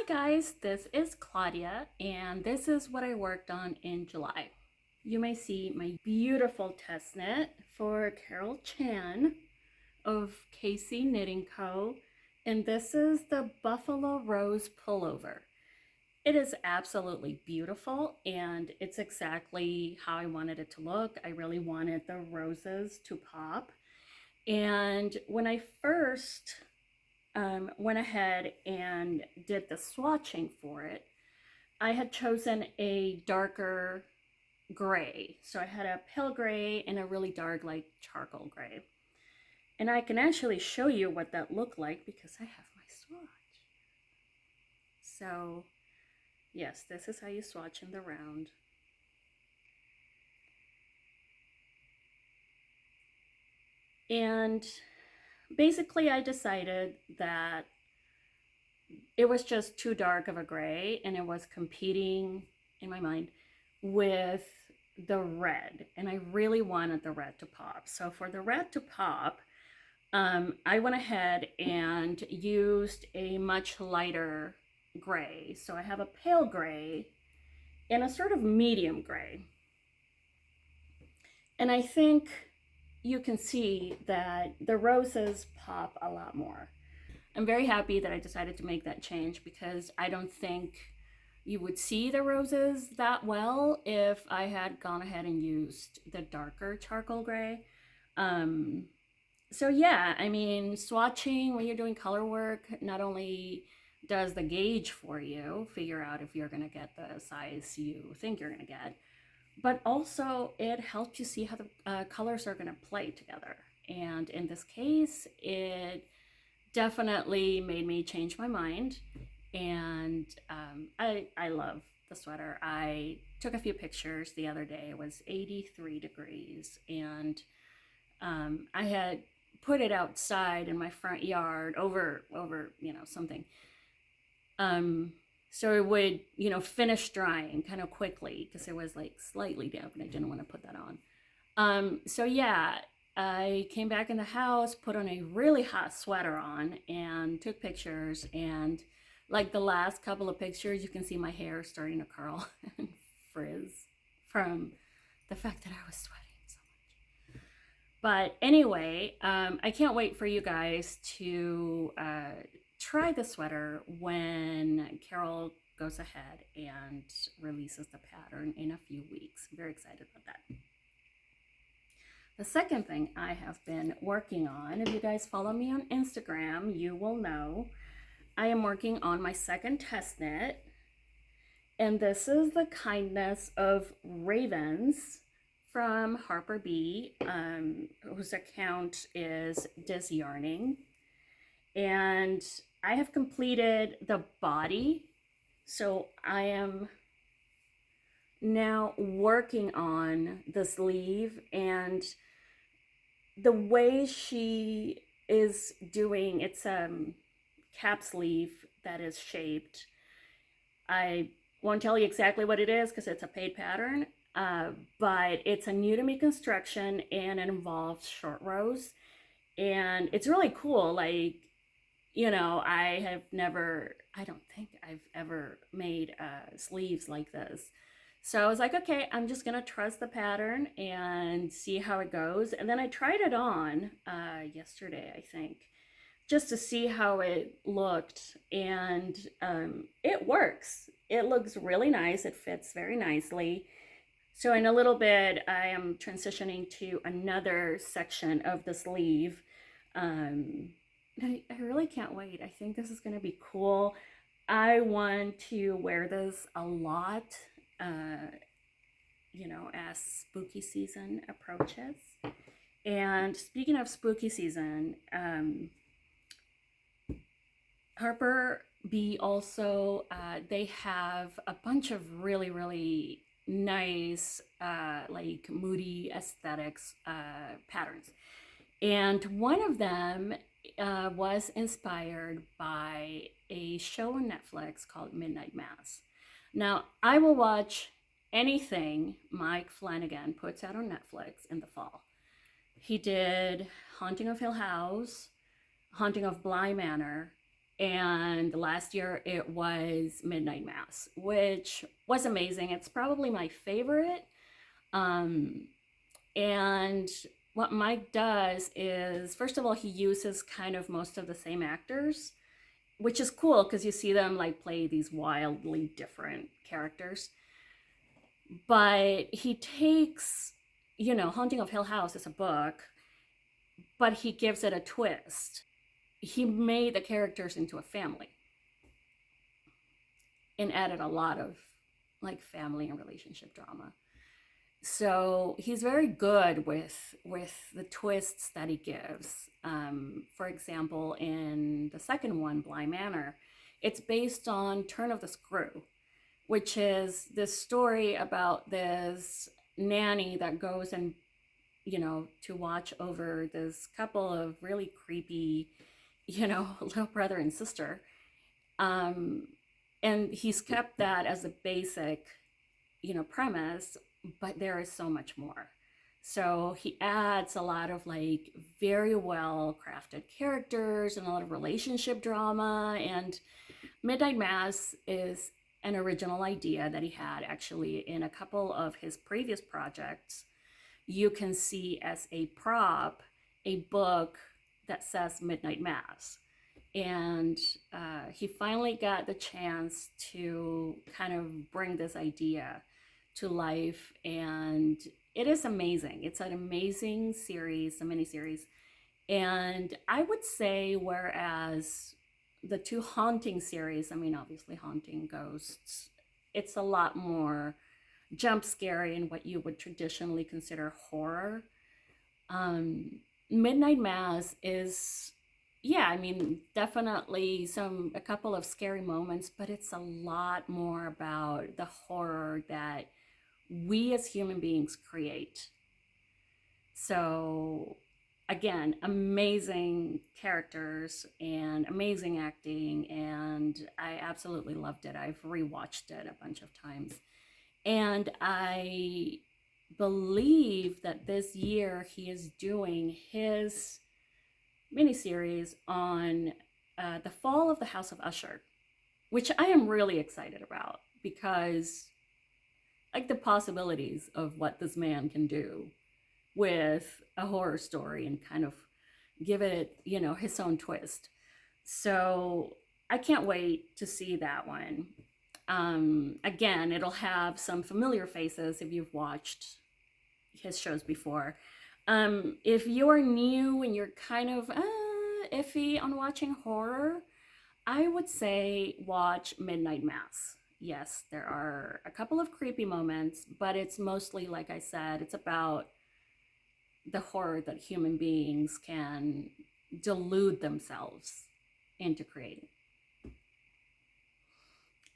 guys, this is Claudia and this is what I worked on in July. You may see my beautiful test knit for Carol Chan of Casey Knitting Co. And this is the Buffalo Rose pullover. It is absolutely beautiful and it's exactly how I wanted it to look. I really wanted the roses to pop. And when I first went ahead and did the swatching for it, I had chosen a darker gray. So I had a pale gray and a really dark, like charcoal gray. And I can actually show you what that looked like because I have my swatch. So yes, this is how you swatch in the round. And basically I decided that it was just too dark of a gray and it was competing in my mind with the red, and I really wanted the red to pop. So for the red to pop, I went ahead and used a much lighter gray. So I have a pale gray and a sort of medium gray. And I think you can see that the roses pop a lot more. I'm very happy that I decided to make that change because I don't think you would see the roses that well if I had gone ahead and used the darker charcoal gray. So yeah, I mean, swatching when you're doing color work not only does the gauge for you figure out if you're going to get the size you think you're going to get, but also it helps you see how the colors are going to play together. And in this case, it definitely made me change my mind. And I love the sweater. I took a few pictures the other day. It was 83 degrees and I had put it outside in my front yard over something, so it would finish drying kind of quickly because it was like slightly damp and I didn't want to put that on. So yeah, I came back in the house, put on a really hot sweater on and took pictures, and like the last couple of pictures you can see my hair starting to curl and frizz from the fact that I was sweating. But anyway, I can't wait for you guys to try the sweater when Carol goes ahead and releases the pattern in a few weeks. I'm very excited about that. The second thing I have been working on, if you guys follow me on Instagram, you will know I am working on my second test knit. And this is the Kindness of Ravens from Harper B, whose account is Diz Yarning. And I have completed the body, so I am now working on the sleeve, and the way she is doing, it's a cap sleeve that is shaped. I won't tell you exactly what it is because it's a paid pattern. But it's a new to me construction and it involves short rows, and it's really cool. Like, I don't think I've ever made sleeves like this. So I was like, okay, I'm just gonna trust the pattern and see how it goes. And then I tried it on yesterday, I think, just to see how it looked, and it works. It looks really nice. It fits very nicely. So in a little bit, I am transitioning to another section of the sleeve. I really can't wait. I think this is going to be cool. I want to wear this a lot, as spooky season approaches. And speaking of spooky season, Harper B also, they have a bunch of really, really nice like moody aesthetics patterns, and one of them was inspired by a show on Netflix called Midnight Mass. Now I will watch anything Mike Flanagan puts out on Netflix in the fall. He did Haunting of Hill House, Haunting of Bly Manor, And last year it was Midnight Mass, which was amazing. It's probably my favorite. Um, and what Mike does is, first of all, he uses kind of most of the same actors, which is cool because you see them like play these wildly different characters. But he takes, Haunting of Hill House is a book, but he gives it a twist. He made the characters into a family and added a lot of like family and relationship drama. So he's very good with the twists that he gives. For example, in the second one, Bly Manor, it's based on Turn of the Screw, which is this story about this nanny that goes and to watch over this couple of really creepy, little brother and sister. Um, and he's kept that as a basic, premise, but there is so much more. So he adds a lot of like very well crafted characters and a lot of relationship drama. And Midnight Mass is an original idea that he had actually in a couple of his previous projects. You can see as a prop a book that says Midnight Mass. And he finally got the chance to kind of bring this idea to life. And it is amazing. It's an amazing series, a miniseries. And I would say, whereas the two Haunting series, I mean, obviously Haunting Ghosts, it's a lot more jump scary in what you would traditionally consider horror. Midnight Mass is, yeah, I mean, definitely a couple of scary moments, but it's a lot more about the horror that we as human beings create. So again, amazing characters and amazing acting, and I absolutely loved it. I've rewatched it a bunch of times. And I believe that this year he is doing his miniseries on the fall of the House of Usher, which I am really excited about because like the possibilities of what this man can do with a horror story and kind of give it, his own twist. So I can't wait to see that one. Again, it'll have some familiar faces if you've watched his shows before. If you're new and you're kind of iffy on watching horror, I would say watch Midnight Mass. Yes, there are a couple of creepy moments, but it's mostly, like I said, it's about the horror that human beings can delude themselves into creating.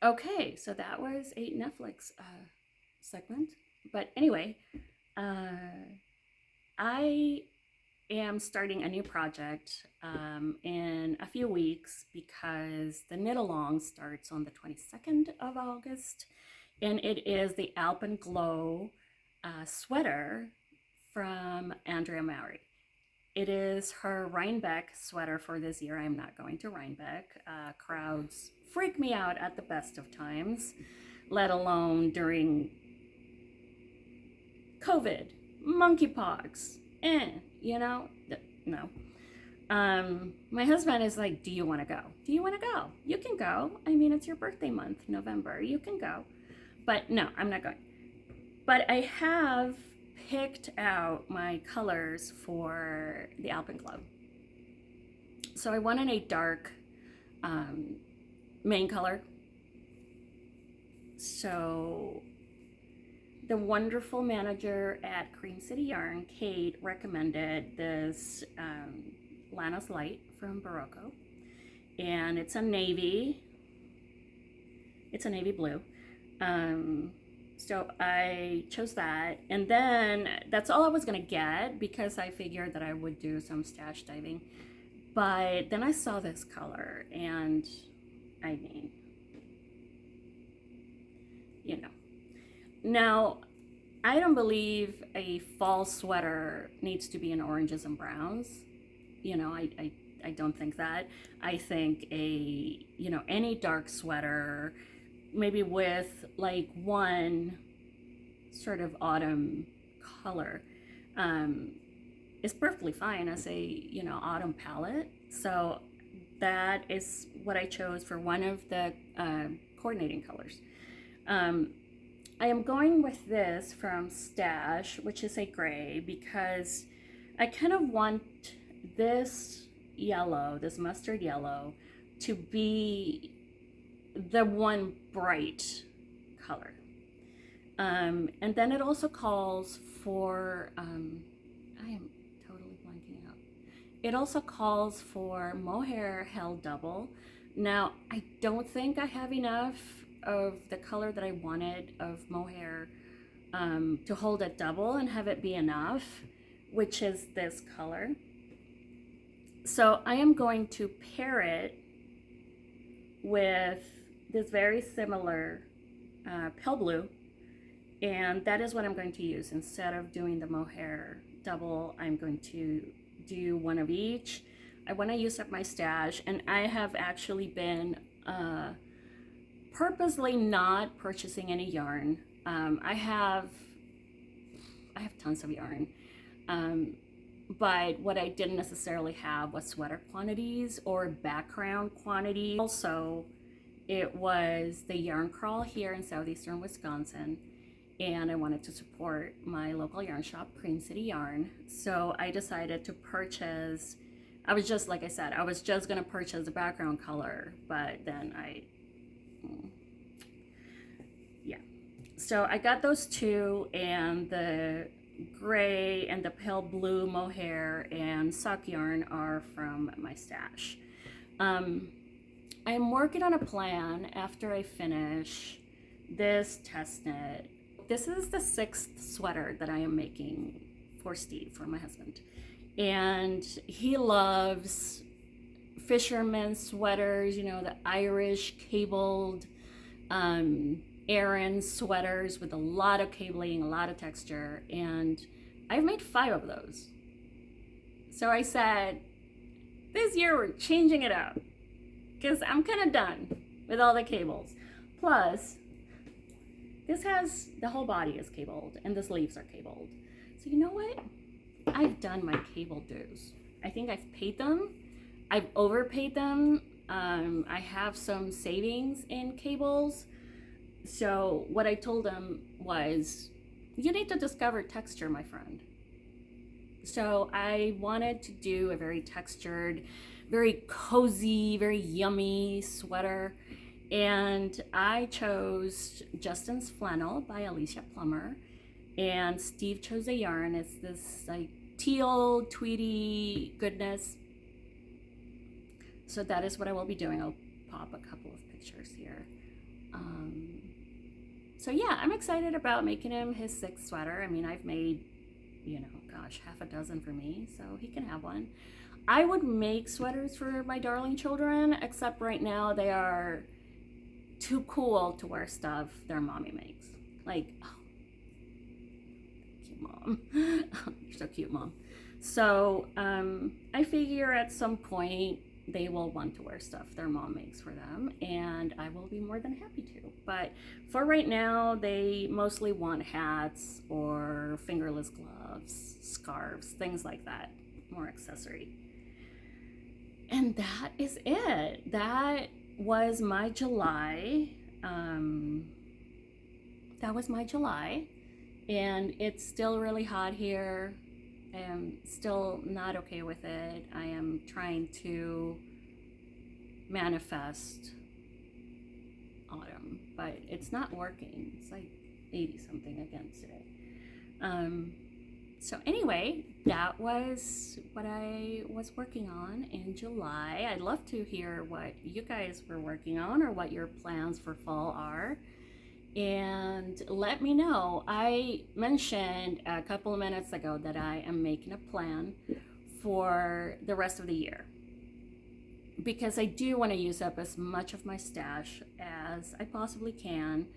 Okay, so that was a Netflix segment. But anyway, I am starting a new project in a few weeks because the knit along starts on the 22nd of August, and it is the Alpenglow sweater from Andrea Mowry. It is her Rhinebeck sweater for this year. I'm not going to Rhinebeck. Crowds freak me out at the best of times, let alone during COVID, monkeypox, no. My husband is like, do you want to go? Do you want to go? You can go. I mean, it's your birthday month, November. You can go. But no, I'm not going. But I have picked out my colors for the Alpenglow. So I wanted a dark main color. So the wonderful manager at Cream City Yarn, Kate, recommended this Lana's Light from Barocco. And it's a navy. It's a navy blue. So I chose that. And then that's all I was going to get because I figured that I would do some stash diving. But then I saw this color and I mean, Now, I don't believe a fall sweater needs to be in oranges and browns. I I don't think that. I think any dark sweater, maybe with like one sort of autumn color, is perfectly fine as a autumn palette. So that is what I chose for one of the coordinating colors. I am going with this from Stash, which is a gray, because I kind of want this yellow, this mustard yellow, to be the one bright color. And then it also calls for, I am totally blanking out. It also calls for mohair held double. Now, I don't think I have enough of the color that I wanted of mohair to hold it double and have it be enough, which is this color. So I am going to pair it with this very similar pale blue, and that is what I'm going to use. Instead of doing the mohair double, I'm going to do one of each. I want to use up my stash, and I have actually been purposely not purchasing any yarn. I have tons of yarn, but what I didn't necessarily have was sweater quantities or background quantities. Also, it was the yarn crawl here in southeastern Wisconsin, and I wanted to support my local yarn shop, Cream City Yarn. So I decided to purchase, I was just going to purchase the background color, but then so I got those two, and the gray and the pale blue mohair and sock yarn are from my stash. I'm working on a plan after I finish this test knit. This is the 6th sweater that I am making for Steve, for my husband. And he loves fisherman sweaters, the Irish cabled Aran sweaters with a lot of cabling, a lot of texture. And I've made 5 of those. So I said, this year we're changing it up, because I'm kind of done with all the cables. Plus, this has, the whole body is cabled and the sleeves are cabled. So you know what? I've done my cable dues. I think I've paid them. I've overpaid them. I have some savings in cables. So what I told him was, you need to discover texture, my friend. So I wanted to do a very textured, very cozy, very yummy sweater. And I chose Justin's Flannel by Alicia Plummer. And Steve chose a yarn. It's this like teal, tweedy goodness. So that is what I will be doing. I'll pop a couple of pictures here. So yeah, I'm excited about making him his 6th sweater. I mean, I've made, half a dozen for me, so he can have one. I would make sweaters for my darling children, except right now they are too cool to wear stuff their mommy makes. Like, oh, cute mom. You're so cute, mom. So I figure at some point they will want to wear stuff their mom makes for them, and I will be more than happy to. But for right now, they mostly want hats or fingerless gloves, scarves, things like that, more accessory. And that is it. That was my July. And it's still really hot here. I am still not okay with it. I am trying to manifest autumn, but it's not working. It's like 80 something again today. So anyway, that was what I was working on in July. I'd love to hear what you guys were working on or what your plans for fall are. And let me know. I mentioned a couple of minutes ago that I am making a plan for the rest of the year, because I do want to use up as much of my stash as I possibly can,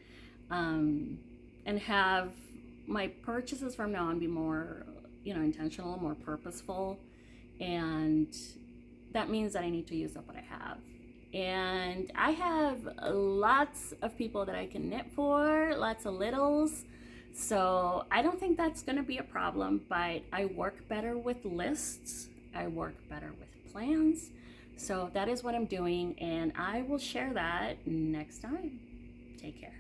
and have my purchases from now on be more, intentional, more purposeful, and that means that I need to use up what I have. And I have lots of people that I can knit for, lots of littles. So I don't think that's going to be a problem, but I work better with lists. I work better with plans. So that is what I'm doing, and I will share that next time. Take care.